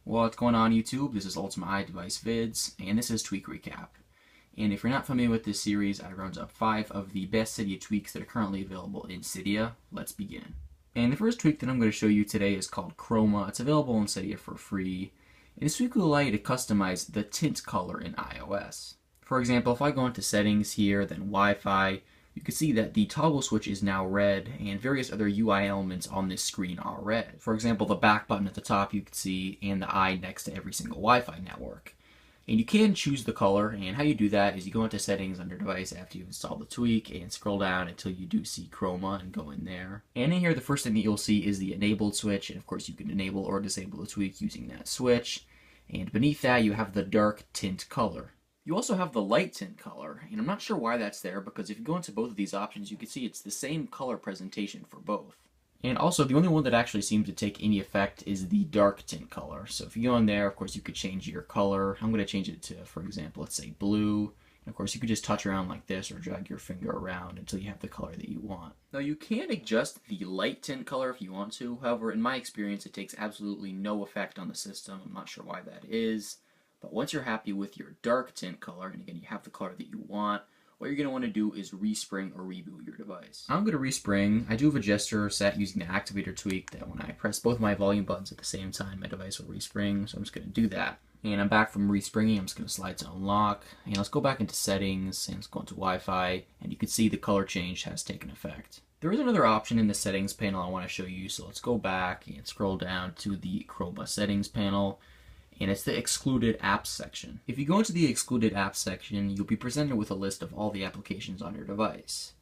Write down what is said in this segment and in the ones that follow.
What's going on YouTube? This is UltimateiDeviceVids, and this is Tweak Recap. And if you're not familiar with this series, I round up 5 of the best Cydia tweaks that are currently available in Cydia. Let's begin. And the first tweak that I'm going to show you today is called Chroma. It's available in Cydia for free. And this tweak will allow you to customize the tint color in iOS. For example, if I go into settings here, then Wi-Fi, you can see that the toggle switch is now red and various other UI elements on this screen are red. For example, the back button at the top you can see and the eye next to every single Wi-Fi network. And you can choose the color, and how you do that is you go into settings under device after you've installed the tweak and scroll down until you do see Chroma and go in there. And in here the first thing that you'll see is the enabled switch, and of course you can enable or disable the tweak using that switch. And beneath that you have the dark tint color. You also have the light tint color, and I'm not sure why that's there because if you go into both of these options you can see it's the same color presentation for both. And also the only one that actually seems to take any effect is the dark tint color. So if you go in there, of course you could change your color. I'm going to change it to, for example, let's say blue. And of course you could just touch around like this or drag your finger around until you have the color that you want. Now you can adjust the light tint color if you want to, however in my experience it takes absolutely no effect on the system. I'm not sure why that is. But once you're happy with your dark tint color, and again you have the color that you want, what you're going to want to do is respring or reboot your device. I'm going to respring. I do have a gesture set using the activator tweak that when I press both my volume buttons at the same time my device will respring, so I'm just going to do that. And I'm back from respringing. I'm just going to slide to unlock, and let's go back into settings, and let's go into Wi-Fi, and you can see the color change has taken effect. There is another option in the settings panel I want to show you, so let's go back and scroll down to the Chroma settings panel. And it's the excluded apps section. If you go into the excluded apps section, you'll be presented with a list of all the applications on your device.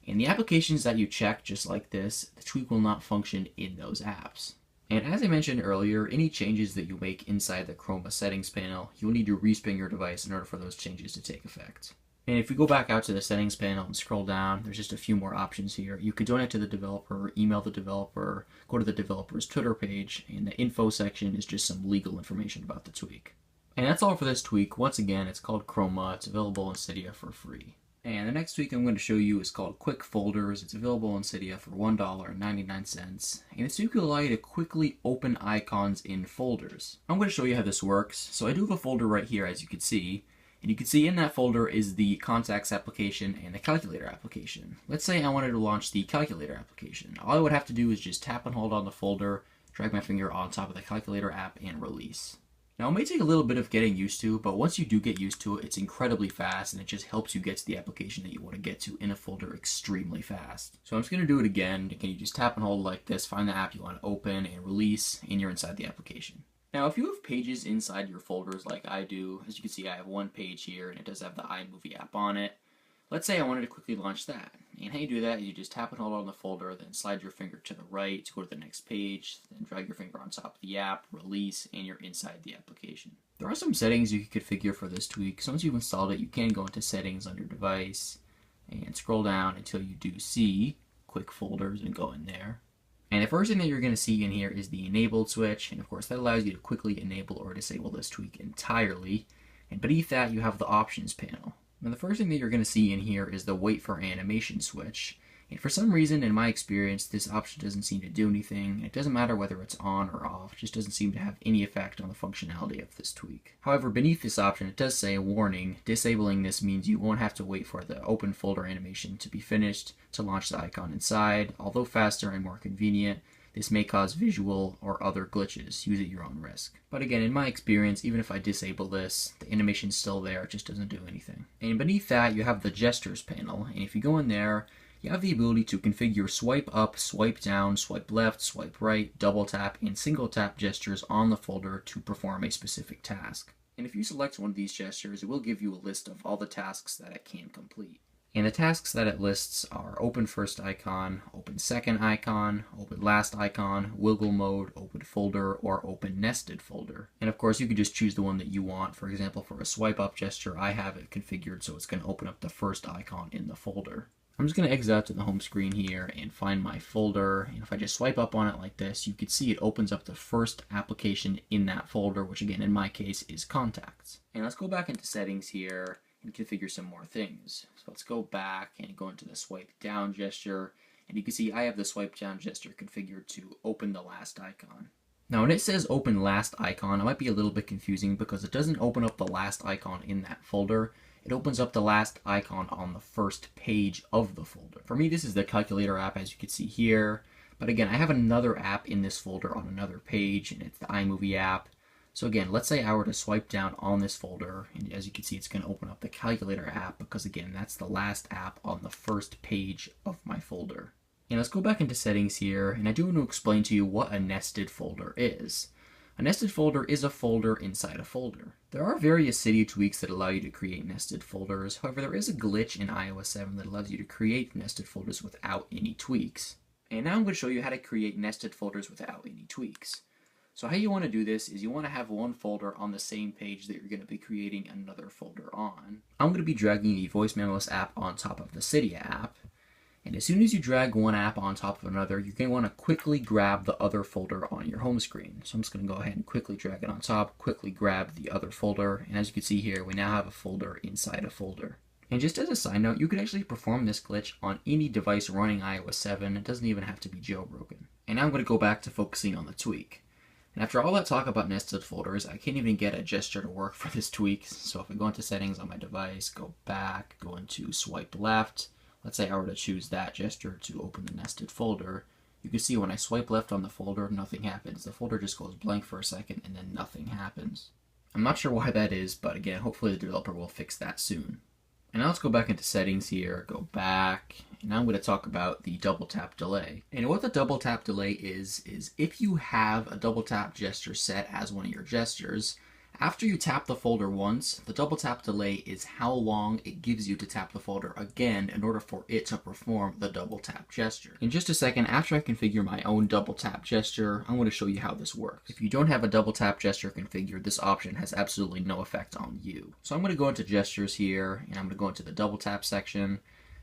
And the applications that you check, just like this, the tweak will not function in those apps. And as I mentioned earlier, any changes that you make inside the Chroma settings panel, you'll need to respring your device in order for those changes to take effect. And if we go back out to the settings panel and scroll down, there's just a few more options here. You could donate to the developer, email the developer, go to the developer's Twitter page, and the info section is just some legal information about the tweak. And that's all for this tweak. Once again, it's called Chroma. It's available in Cydia for free. And the next tweak I'm going to show you is called QuickFolders. It's available in Cydia for $1.99. And this tweak will allow you to quickly open icons in folders. I'm going to show you how this works. So I do have a folder right here, as you can see. And you can see in that folder is the contacts application and the calculator application. Let's say I wanted to launch the calculator application. All I would have to do is just tap and hold on the folder, drag my finger on top of the calculator app, and release. Now it may take a little bit of getting used to, but once you do get used to it, it's incredibly fast and it just helps you get to the application that you want to get to in a folder extremely fast. So I'm just going to do it again. Again, you just tap and hold like this, find the app you want to open and release, and you're inside the application. Now, if you have pages inside your folders like I do, as you can see I have one page here and it does have the iMovie app on it. Let's say I wanted to quickly launch that. And how you do that is you just tap and hold on the folder, then slide your finger to the right to go to the next page, then drag your finger on top of the app, release, and you're inside the application. There are some settings you can configure for this tweak. So once you've installed it, you can go into settings under device and scroll down until you do see QuickFolders and go in there. And the first thing that you're going to see in here is the enabled switch, and of course that allows you to quickly enable or disable this tweak entirely. And beneath that you have the options panel. Now the first thing that you're going to see in here is the wait for animation switch. And for some reason in my experience this option doesn't seem to do anything. It doesn't matter whether it's on or off, it just doesn't seem to have any effect on the functionality of this tweak. However, beneath this option it does say, warning, disabling this means you won't have to wait for the open folder animation to be finished to launch the icon inside. Although faster and more convenient, this may cause visual or other glitches. Use at your own risk. But again, in my experience, even if I disable this, the animation's still there, it just doesn't do anything. And beneath that you have the gestures panel, and if you go in there, you have the ability to configure swipe up, swipe down, swipe left, swipe right, double tap, and single tap gestures on the folder to perform a specific task. And if you select one of these gestures, it will give you a list of all the tasks that it can complete. And the tasks that it lists are open first icon, open second icon, open last icon, wiggle mode, open folder, or open nested folder. And of course you can just choose the one that you want. For example, for a swipe up gesture, I have it configured so it's going to open up the first icon in the folder. I'm just going to exit out to the home screen here and find my folder, and if I just swipe up on it like this, you can see it opens up the first application in that folder, which again in my case is contacts. And let's go back into settings here and configure some more things. So let's go back and go into the swipe down gesture, and you can see I have the swipe down gesture configured to open the last icon. Now when it says open last icon, it might be a little bit confusing because it doesn't open up the last icon in that folder. It opens up the last icon on the first page of the folder. For me, this is the calculator app, as you can see here. But again, I have another app in this folder on another page, and it's the iMovie app. So again, let's say I were to swipe down on this folder, and as you can see, it's going to open up the calculator app because again, that's the last app on the first page of my folder. And let's go back into settings here, and I do want to explain to you what a nested folder is. A nested folder is a folder inside a folder. There are various Cydia tweaks that allow you to create nested folders. However, there is a glitch in iOS 7 that allows you to create nested folders without any tweaks. And now I'm going to show you how to create nested folders without any tweaks. So how you want to do this is you want to have one folder on the same page that you're going to be creating another folder on. I'm going to be dragging the Voice Memos app on top of the Cydia app. And as soon as you drag one app on top of another, you're going to want to quickly grab the other folder on your home screen. So I'm just going to go ahead and quickly drag it on top, quickly grab the other folder. And as you can see here, we now have a folder inside a folder. And just as a side note, you can actually perform this glitch on any device running iOS 7. It doesn't even have to be jailbroken. And now I'm going to go back to focusing on the tweak. And after all that talk about nested folders, I can't even get a gesture to work for this tweak. So if I go into settings on my device, go back, go into swipe left. Let's say I were to choose that gesture to open the nested folder. You can see when I swipe left on the folder, nothing happens. The folder just goes blank for a second and then nothing happens. I'm not sure why that is, but again, hopefully the developer will fix that soon. And now let's go back into settings here, go back, and now I'm going to talk about the double tap delay. And what the double tap delay is if you have a double tap gesture set as one of your gestures, after you tap the folder once, the double tap delay is how long it gives you to tap the folder again in order for it to perform the double tap gesture. In just a second, after I configure my own double tap gesture, I'm going to show you how this works. If you don't have a double tap gesture configured, this option has absolutely no effect on you. So I'm going to go into gestures here, and I'm going to go into the double tap section,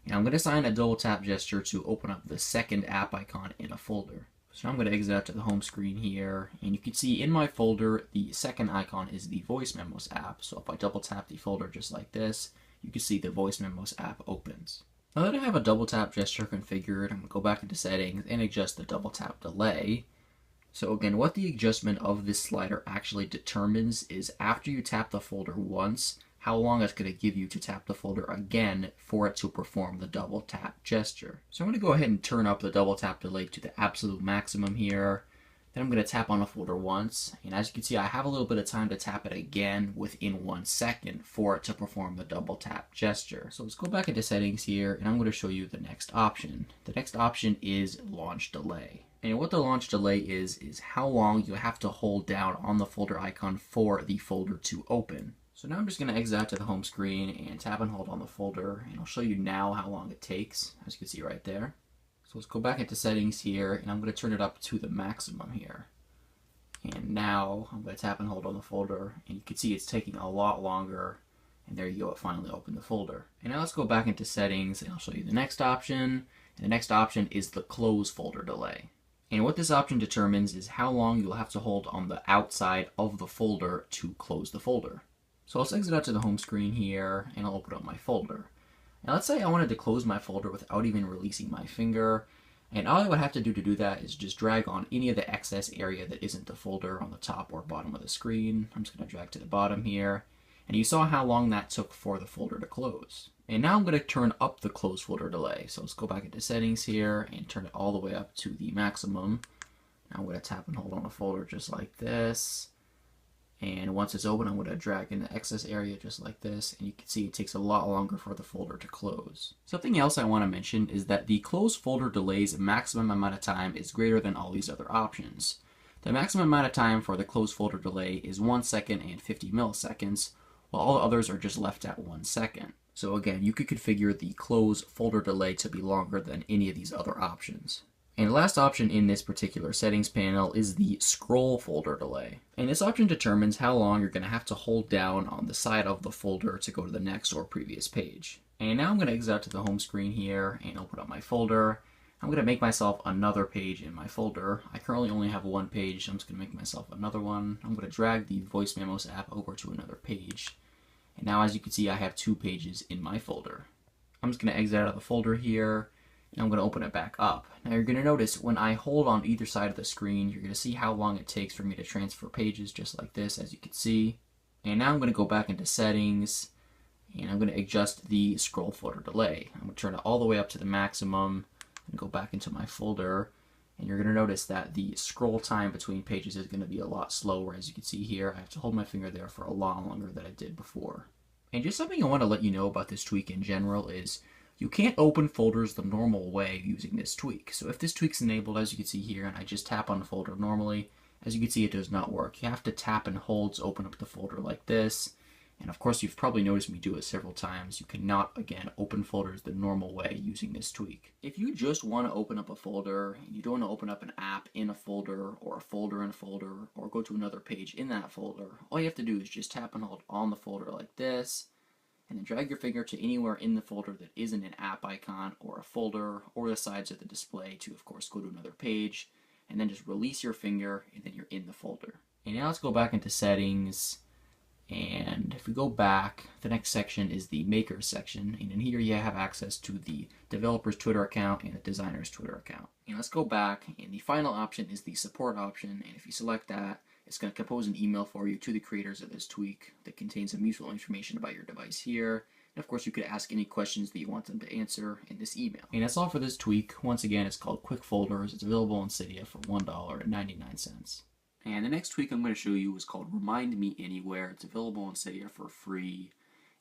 and I'm going to assign a double tap gesture to open up the second app icon in a folder. So I'm going to exit out to the home screen here, and you can see in my folder, the second icon is the Voice Memos app. So if I double tap the folder just like this, you can see the Voice Memos app opens. Now that I have a double tap gesture configured, I'm going to go back into settings and adjust the double tap delay. So again, what the adjustment of this slider actually determines is after you tap the folder once, how long it's going to give you to tap the folder again for it to perform the double tap gesture. So I'm going to go ahead and turn up the double tap delay to the absolute maximum here. Then I'm going to tap on a folder once, and as you can see, I have a little bit of time to tap it again within 1 second for it to perform the double tap gesture. So let's go back into settings here, and I'm going to show you the next option. The next option is launch delay. And what the launch delay is how long you have to hold down on the folder icon for the folder to open. So now I'm just going to exit out to the home screen and tap and hold on the folder, and I'll show you now how long it takes, as you can see right there. So let's go back into settings here, and I'm going to turn it up to the maximum here. And now I'm going to tap and hold on the folder, and you can see it's taking a lot longer, and there you go, it finally opened the folder. And now let's go back into settings, and I'll show you the next option, and the next option is the close folder delay. And what this option determines is how long you'll have to hold on the outside of the folder to close the folder. So let's exit out to the home screen here, and I'll open up my folder. Now let's say I wanted to close my folder without even releasing my finger, and all I would have to do that is just drag on any of the excess area that isn't the folder on the top or bottom of the screen. I'm just going to drag to the bottom here, and you saw how long that took for the folder to close. And now I'm going to turn up the close folder delay. So let's go back into settings here and turn it all the way up to the maximum. Now I'm going to tap and hold on the folder just like this. And once it's open, I'm going to drag in the excess area just like this, and you can see it takes a lot longer for the folder to close. Something else I want to mention is that the close folder delay's maximum amount of time is greater than all these other options. The maximum amount of time for the close folder delay is 1 second and 50 milliseconds, while all the others are just left at 1 second. So again, you could configure the close folder delay to be longer than any of these other options. And the last option in this particular settings panel is the scroll folder delay. And this option determines how long you're going to have to hold down on the side of the folder to go to the next or previous page. And now I'm going to exit out to the home screen here and open up my folder. I'm going to make myself another page in my folder. I currently only have one page, so I'm just going to make myself another one. I'm going to drag the Voice Memos app over to another page. And now as you can see, I have 2 pages in my folder. I'm just going to exit out of the folder here. And I'm going to open it back up. Now you're going to notice when I hold on either side of the screen, you're going to see how long it takes for me to transfer pages, just like this, as you can see. And now I'm going to go back into settings, and I'm going to adjust the scroll folder delay. I'm going to turn it all the way up to the maximum and go back into my folder. And you're going to notice that the scroll time between pages is going to be a lot slower. As you can see here, I have to hold my finger there for a lot longer than I did before. And just something I want to let you know about this tweak in general is you can't open folders the normal way using this tweak. So if this tweak's enabled, as you can see here, and I just tap on the folder normally, as you can see, it does not work. You have to tap and hold to open up the folder like this. And of course, you've probably noticed me do it several times. You cannot, again, open folders the normal way using this tweak. If you just want to open up a folder, and you don't want to open up an app in a folder, or a folder in a folder, or go to another page in that folder, all you have to do is just tap and hold on the folder like this, and then drag your finger to anywhere in the folder that isn't an app icon, or a folder, or the sides of the display to, of course, go to another page, and then just release your finger, and then you're in the folder. And now let's go back into settings, and if we go back, the next section is the Makers section, and in here you have access to the developer's Twitter account and the designer's Twitter account. And let's go back, and the final option is the support option, and if you select that, it's going to compose an email for you to the creators of this tweak that contains some useful information about your device here. And of course, you could ask any questions that you want them to answer in this email. And that's all for this tweak. Once again, it's called QuickFolders. It's available in Cydia for $1.99. And the next tweak I'm going to show you is called RemindMeAnywhere. It's available in Cydia for free.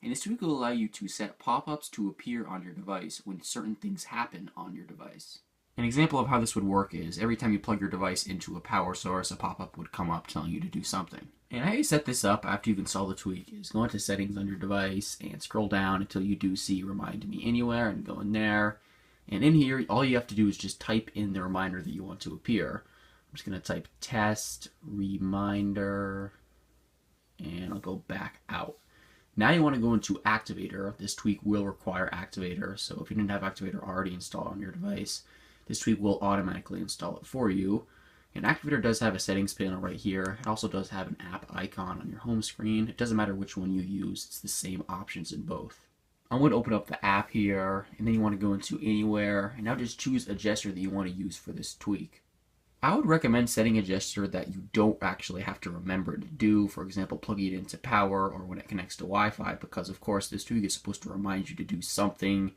And this tweak will allow you to set pop-ups to appear on your device when certain things happen on your device. An example of how this would work is every time you plug your device into a power source, a pop-up would come up telling you to do something. And how you set this up after you've installed the tweak is go into settings on your device and scroll down until you do see RemindMeAnywhere and go in there. And in here, all you have to do is just type in the reminder that you want to appear. I'm just going to type test reminder and I'll go back out. Now you want to go into Activator. This tweak will require Activator, so if you didn't have Activator already installed on your device, this tweak will automatically install it for you. And Activator does have a settings panel right here. It also does have an app icon on your home screen. It doesn't matter which one you use, it's the same options in both. I'm going to open up the app here, and then you want to go into Anywhere, and now just choose a gesture that you want to use for this tweak. I would recommend setting a gesture that you don't actually have to remember to do, for example, plugging it into power or when it connects to Wi-Fi, because of course this tweak is supposed to remind you to do something.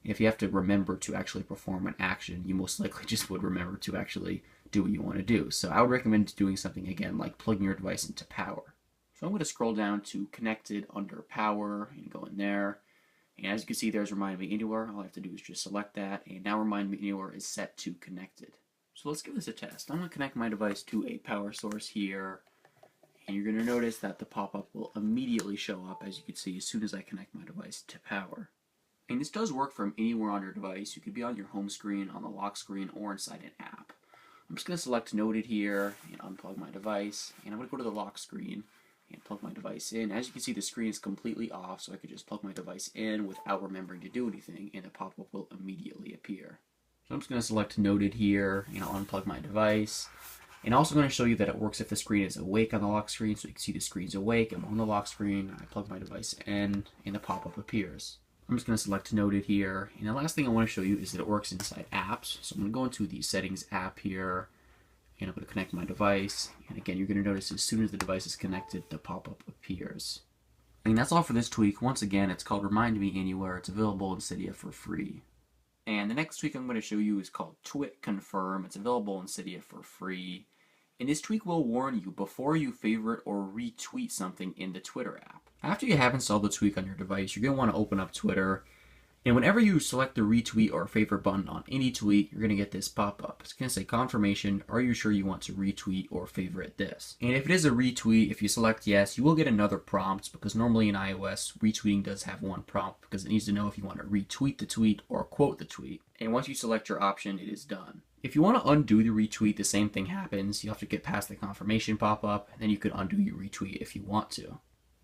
If you have to remember to actually perform an action, you most likely just would remember to actually do what you want to do. So I would recommend doing something again like plugging your device into power. So I'm going to scroll down to Connected under Power and go in there. And as you can see, there's RemindMeAnywhere. All I have to do is just select that, and now RemindMeAnywhere is set to Connected. So let's give this a test. I'm going to connect my device to a power source here, and you're going to notice that the pop-up will immediately show up, as you can see, as soon as I connect my device to power. And this does work from anywhere on your device. You could be on your home screen, on the lock screen, or inside an app. I'm just going to select Noted here and unplug my device, and I'm going to go to the lock screen and plug my device in. As you can see, the screen is completely off, so I could just plug my device in without remembering to do anything, and the pop-up will immediately appear. So I'm just going to select Noted here, and I'll unplug my device. And also going to show you that it works if the screen is awake on the lock screen, so you can see the screen's awake. I'm on the lock screen, I plug my device in, and the pop-up appears. I'm just going to select Noted here, and the last thing I want to show you is that it works inside apps. So I'm going to go into the Settings app here, and I'm going to connect my device. And again, you're going to notice as soon as the device is connected, the pop-up appears. And that's all for this tweak. Once again, it's called RemindMeAnywhere. It's available in Cydia for free. And the next tweak I'm going to show you is called TwitConfirm. It's available in Cydia for free. And this tweak will warn you before you favorite or retweet something in the Twitter app. After you have installed the tweak on your device, you're going to want to open up Twitter. And whenever you select the retweet or favorite button on any tweet, you're going to get this pop-up. It's going to say confirmation, are you sure you want to retweet or favorite this? And if it is a retweet, if you select yes, you will get another prompt, because normally in iOS, retweeting does have one prompt because it needs to know if you want to retweet the tweet or quote the tweet. And once you select your option, it is done. If you want to undo the retweet, the same thing happens. You have to get past the confirmation pop-up, and then you could undo your retweet if you want to.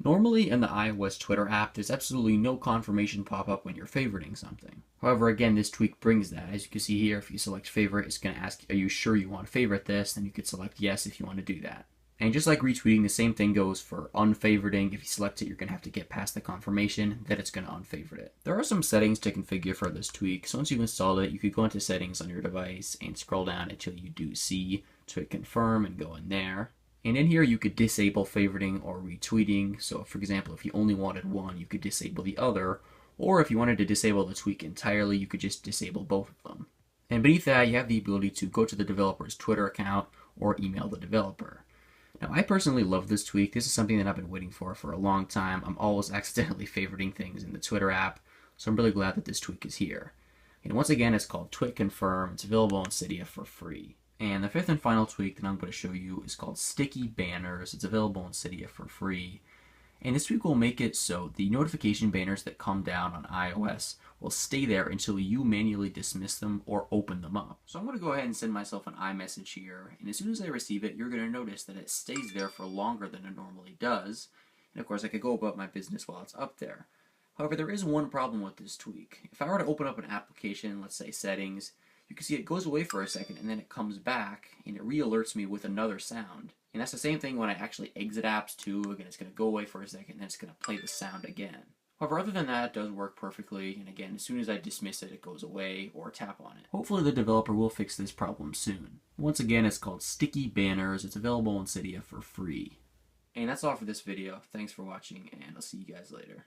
Normally in the iOS Twitter app, there's absolutely no confirmation pop-up when you're favoriting something. However, again, this tweak brings that. As you can see here, if you select favorite, it's going to ask, are you sure you want to favorite this? Then you could select yes if you want to do that. And just like retweeting, the same thing goes for unfavoriting. If you select it, you're going to have to get past the confirmation that it's going to unfavorite it. There are some settings to configure for this tweak. So once you've installed it, you could go into settings on your device and scroll down until you do see TwitConfirm and go in there. And in here, you could disable favoriting or retweeting. So for example, if you only wanted one, you could disable the other. Or if you wanted to disable the tweak entirely, you could just disable both of them. And beneath that, you have the ability to go to the developer's Twitter account or email the developer. Now, I personally love this tweak. This is something that I've been waiting for a long time. I'm always accidentally favoriting things in the Twitter app, so I'm really glad that this tweak is here. And once again, it's called TwitConfirm. It's available on Cydia for free. And the fifth and final tweak that I'm going to show you is called StickyBanners. It's available on Cydia for free. And this tweak will make it so the notification banners that come down on iOS will stay there until you manually dismiss them or open them up. So I'm going to go ahead and send myself an iMessage here, and as soon as I receive it, you're going to notice that it stays there for longer than it normally does. And of course, I could go about my business while it's up there. However, there is one problem with this tweak. If I were to open up an application, let's say settings, you can see it goes away for a second and then it comes back and it re-alerts me with another sound. And that's the same thing when I actually exit apps too. Again, it's going to go away for a second and then it's going to play the sound again. However, other than that, it does work perfectly. And again, as soon as I dismiss it, it goes away or tap on it. Hopefully the developer will fix this problem soon. Once again, it's called StickyBanners. It's available on Cydia for free. And that's all for this video. Thanks for watching, and I'll see you guys later.